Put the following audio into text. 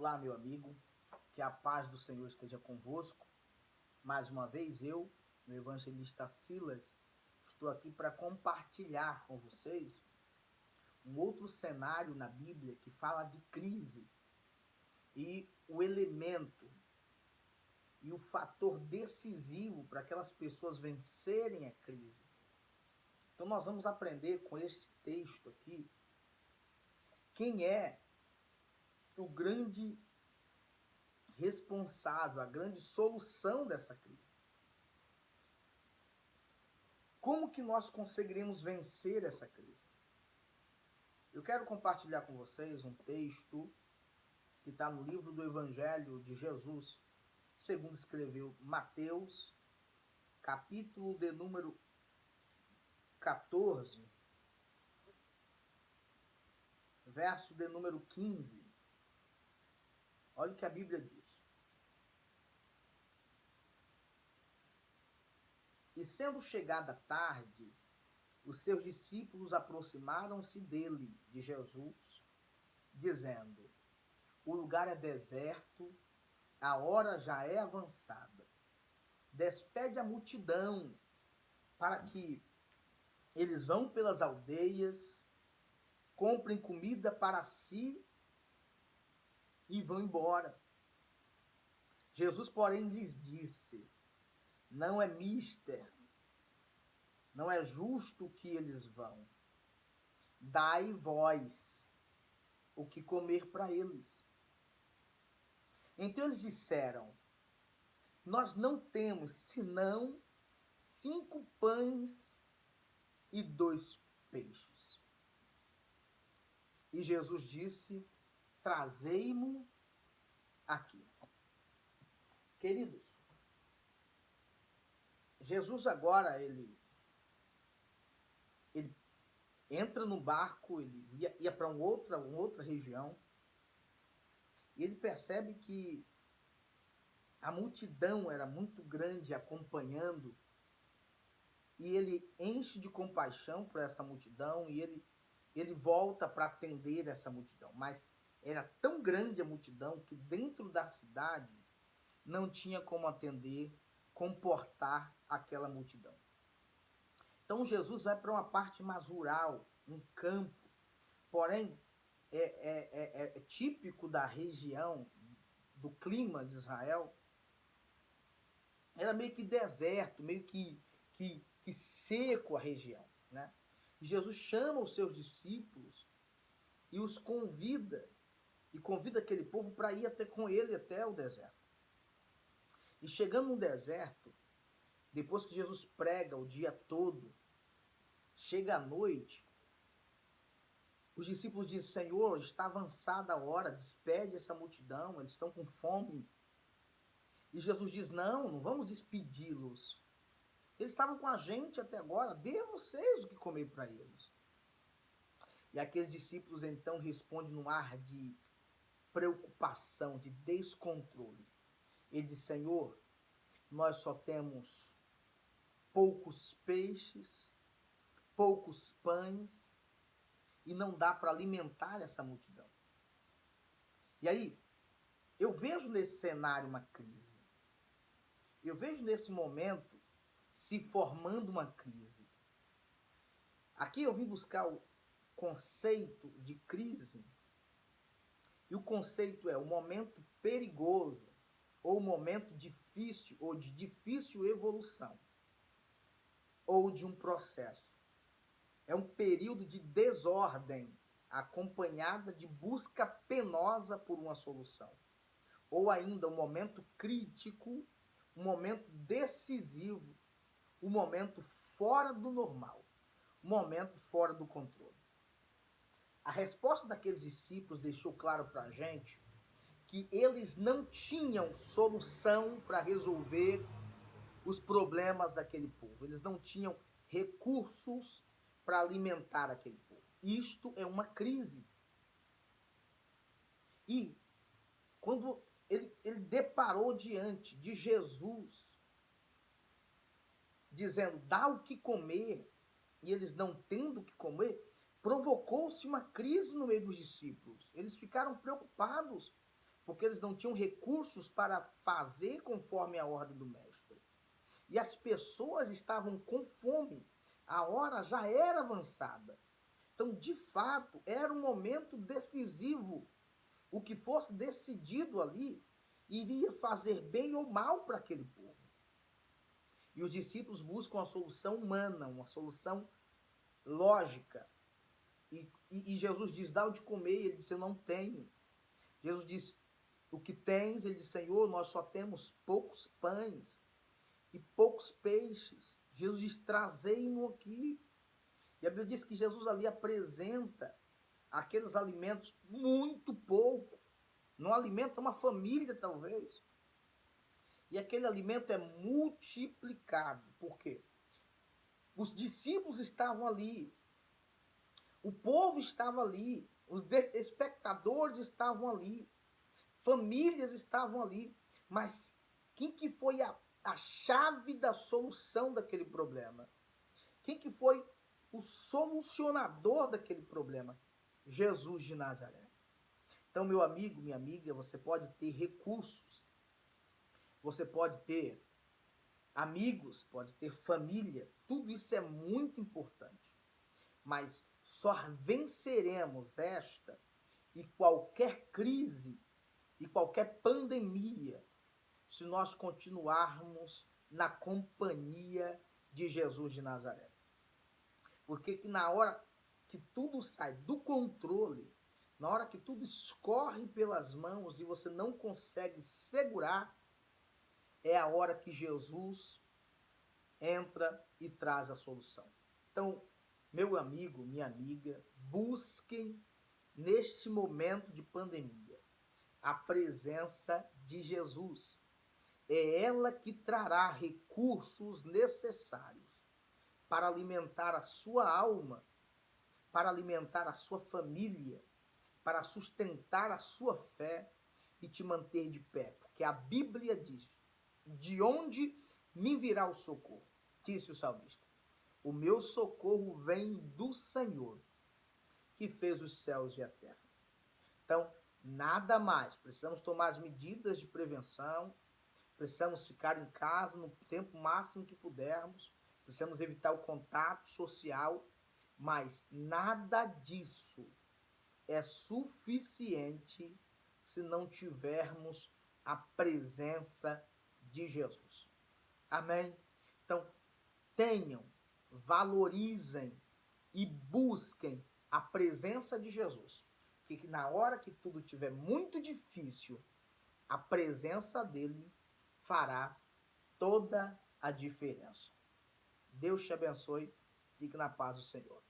Olá, meu amigo, que a paz do Senhor esteja convosco. Mais uma vez, eu, o evangelista Silas, estou aqui para compartilhar com vocês um outro cenário na Bíblia que fala de crise e o elemento e o fator decisivo para aquelas pessoas vencerem a crise. Então, nós vamos aprender com este texto aqui quem é o grande responsável, a grande solução dessa crise. Como que nós conseguiremos vencer essa crise? Eu quero compartilhar com vocês um texto que está no livro do Evangelho de Jesus, segundo escreveu Mateus, capítulo de número 14, verso de número 15. Olha o que a Bíblia diz. E sendo chegada a tarde, os seus discípulos aproximaram-se dele, de Jesus, dizendo: o lugar é deserto, a hora já é avançada. Despede a multidão para que eles vão pelas aldeias, comprem comida para si e vão embora. Jesus, porém, lhes disse: não é mister, não é justo que eles vão. Dai vós o que comer para eles. Então eles disseram: nós não temos senão 5 pães e 2 peixes. E Jesus disse: trazei-mo aqui. Queridos, Jesus agora, ele entra no barco, ele ia para uma outra região, e ele percebe que a multidão era muito grande acompanhando, e ele enche de compaixão por essa multidão, e ele volta para atender essa multidão. Mas era tão grande a multidão que dentro da cidade não tinha como atender, comportar aquela multidão. Então Jesus vai para uma parte mais rural, um campo, porém é típico da região, do clima de Israel. Era meio que deserto, meio que seco a região, né? E Jesus chama os seus discípulos e os convida, e convida aquele povo para ir até com ele até o deserto. E chegando no deserto, depois que Jesus prega o dia todo, chega a noite, os discípulos dizem: Senhor, está avançada a hora, despede essa multidão, eles estão com fome. E Jesus diz: não vamos despedi-los. Eles estavam com a gente até agora, dê vocês o que comer para eles. E aqueles discípulos então respondem num ar de preocupação, de descontrole. Ele diz: Senhor, nós só temos poucos peixes, poucos pães, e não dá para alimentar essa multidão. E aí, eu vejo nesse cenário uma crise. Eu vejo nesse momento se formando uma crise. Aqui eu vim buscar o conceito de crise, e o conceito é o momento perigoso, ou momento difícil, ou de difícil evolução, ou de um processo. É um período de desordem, acompanhada de busca penosa por uma solução. Ou ainda um momento crítico, um momento decisivo, um momento fora do normal, um momento fora do controle. A resposta daqueles discípulos deixou claro para a gente que eles não tinham solução para resolver os problemas daquele povo. Eles não tinham recursos para alimentar aquele povo. Isto é uma crise. E quando ele deparou diante de Jesus, dizendo: dá o que comer, e eles não tendo o que comer, provocou-se uma crise no meio dos discípulos. Eles ficaram preocupados. porque eles não tinham recursos para fazer conforme a ordem do mestre. E as pessoas estavam com fome. A hora já era avançada. Então, de fato, era um momento decisivo. O que fosse decidido ali iria fazer bem ou mal para aquele povo. E os discípulos buscam a solução humana, uma solução lógica. E Jesus diz, dá o de comer. Ele disse, eu não tenho. Jesus diz, o que tens? Ele diz, Senhor, nós só temos poucos pães e poucos peixes. Jesus diz, trazei-mo aqui. E a Bíblia diz que Jesus ali apresenta aqueles alimentos muito pouco. Não alimenta uma família, talvez. E aquele alimento é multiplicado. Por quê? Os discípulos estavam ali. O povo estava ali. Os espectadores estavam ali. Famílias estavam ali. Mas quem que foi a chave da solução daquele problema? Quem que foi o solucionador daquele problema? Jesus de Nazaré. Então, meu amigo, minha amiga, você pode ter recursos, você pode ter amigos, pode ter família, tudo isso é muito importante. Mas só venceremos esta e qualquer crise e qualquer pandemia se nós continuarmos na companhia de Jesus de Nazaré. Porque que na hora que tudo sai do controle, na hora que tudo escorre pelas mãos e você não consegue segurar, é a hora que Jesus entra e traz a solução. Então, meu amigo, minha amiga, busquem neste momento de pandemia a presença de Jesus. É ela que trará recursos necessários para alimentar a sua alma, para alimentar a sua família, para sustentar a sua fé e te manter de pé. Porque a Bíblia diz, de onde me virá o socorro? Disse o salmista. O meu socorro vem do Senhor, que fez os céus e a terra. Então, nada mais. Precisamos tomar as medidas de prevenção, precisamos ficar em casa no tempo máximo que pudermos, precisamos evitar o contato social, mas nada disso é suficiente se não tivermos a presença de Jesus. Amém? Então, tenham, valorizem e busquem a presença de Jesus. Que na hora que tudo estiver muito difícil, a presença dele fará toda a diferença. Deus te abençoe. Fique na paz do Senhor.